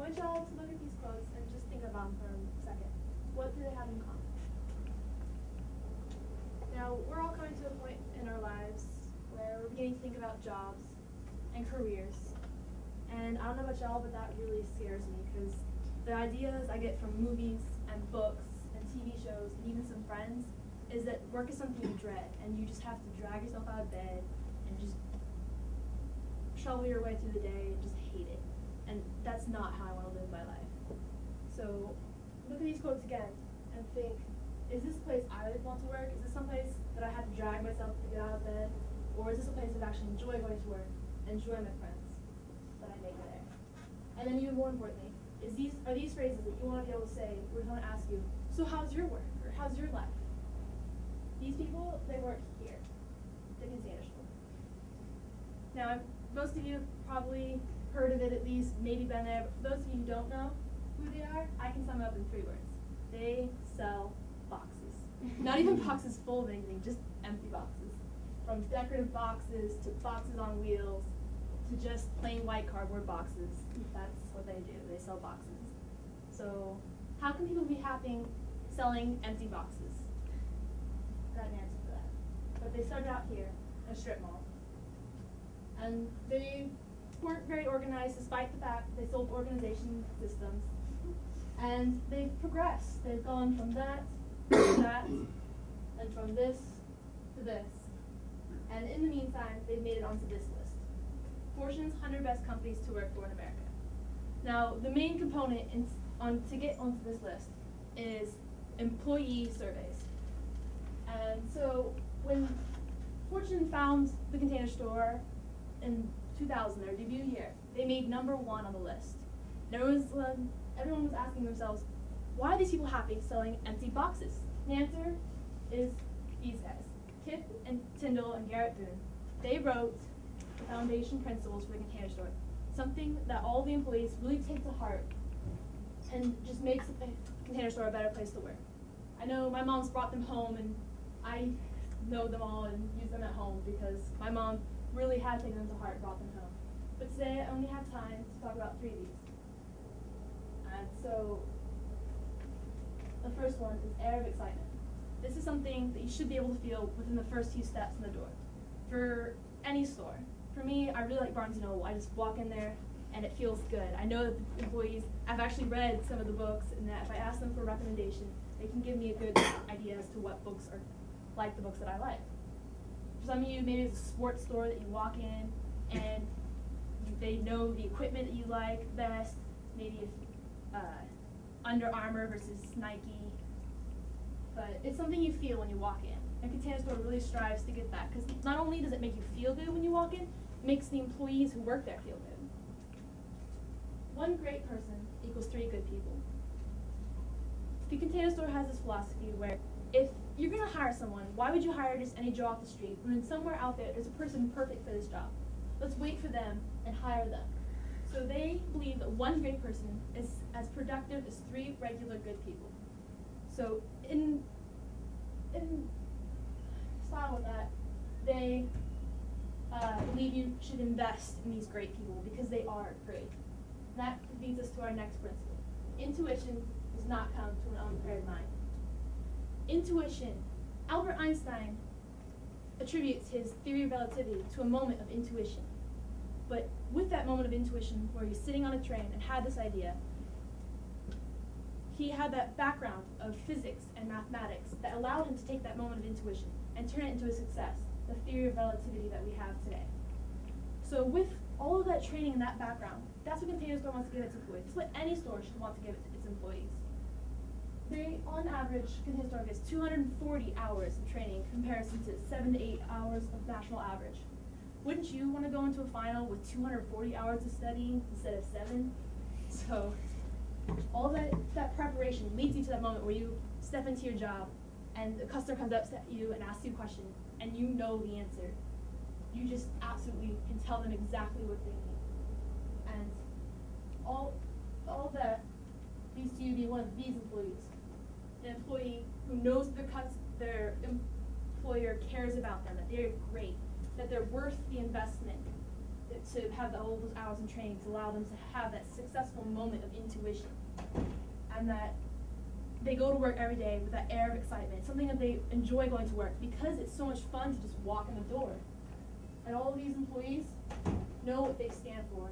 want y'all to look at these quotes and just think about them for a second. What do they have in common? Now, we're all coming to a point in our lives where we're beginning to think about jobs and careers. And I don't know about y'all, but that really scares me because the ideas I get from movies and books and TV shows and even some friends is that work is something you dread and you just have to drag yourself out of bed and just shovel your way through the day and just hate it. And that's not how I want to live my life. So look at these quotes again and think, is this a place I really want to work? Is this some place that I have to drag myself to get out of bed? Or is this a place that I actually enjoy going to work and enjoy my friends that I make there? And then even more importantly, are these phrases that you want to be able to say, we're going to ask you, so how's your work? Or how's your life? These people, they work here, the Container Store. Now, most of you have probably heard of it at least, maybe been there, but for those of you who don't know who they are, I can sum it up in 3 words. They sell boxes. Not even boxes full of anything, just empty boxes. From decorative boxes to boxes on wheels to just plain white cardboard boxes. That's what they do. They sell boxes. So how can people be happy selling empty boxes? Got an answer for that. But they started out here in a strip mall. And they weren't very organized despite the fact that they sold organization systems. And they've progressed. They've gone from that to that, and from this to this. And in the meantime, they've made it onto this list. Fortune's 100 best companies to work for in America. Now, the main component to get onto this list is employee surveys. And so when Fortune found the Container Store in 2000, their debut year, they made #1 on the list. And everyone was asking themselves, why are these people happy selling empty boxes? The answer is these guys. Kip and Tyndall and Garrett Boone. They wrote the foundation principles for the Container Store, something that all the employees really take to heart and just makes the Container Store a better place to work. I know my mom's brought them home, and I know them all and use them at home because my mom really had taken them to heart and brought them home. But today I only have time to talk about 3 of these. And so the first one is air of excitement. This is something that you should be able to feel within the first few steps in the door. For any store. For me, I really like Barnes & Noble. I just walk in there and it feels good. I know that the employees, I've actually read some of the books, and that if I ask them for a recommendation, they can give me a good idea as to what books are like the books that I like. For some of you, maybe it's a sports store that you walk in and they know the equipment that you like best. Maybe it's Under Armour versus Nike. But it's something you feel when you walk in. And Container Store really strives to get that, because not only does it make you feel good when you walk in, it makes the employees who work there feel good. 1 great person equals 3 good people. The Container Store has this philosophy where if you're going to hire someone, why would you hire just any Joe off the street when somewhere out there's a person perfect for this job? Let's wait for them and hire them. So they believe that 1 great person is as productive as 3 regular good people. So in style with that, they believe you should invest in these great people because they are great. And that leads us to our next principle. Intuition does not come to an unprepared mind. Intuition. Albert Einstein attributes his theory of relativity to a moment of intuition. But with that moment of intuition, where he's sitting on a train and had this idea, he had that background of physics and mathematics that allowed him to take that moment of intuition and turn it into a success, the theory of relativity that we have today. So with all of that training and that background, that's what Container Store wants to give its employees. That's what any store should want to give its employees. They, on average, Container Store gets 240 hours of training in comparison to 7 to 8 hours of national average. Wouldn't you want to go into a final with 240 hours of studying instead of 7? So all that preparation leads you to that moment where you step into your job and the customer comes up to you and asks you a question and you know the answer. You just absolutely can tell them exactly what they need. And all that leads to you being one of these employees. An employee who knows their employer cares about them, that they're great, that they're worth the investment, to have all those hours in training to allow them to have that successful moment of intuition, and that they go to work every day with that air of excitement, something that they enjoy going to work because it's so much fun to just walk in the door. And all of these employees know what they stand for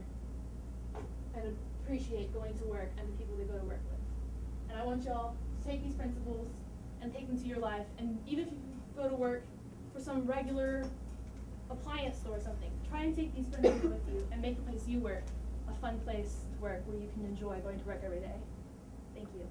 and appreciate going to work and the people they go to work with. And I want y'all to take these principles and take them to your life, and even if you go to work for some regular appliance store or something, try and take these principles with you and make the place you work a fun place to work where you can enjoy going to work every day. Thank you.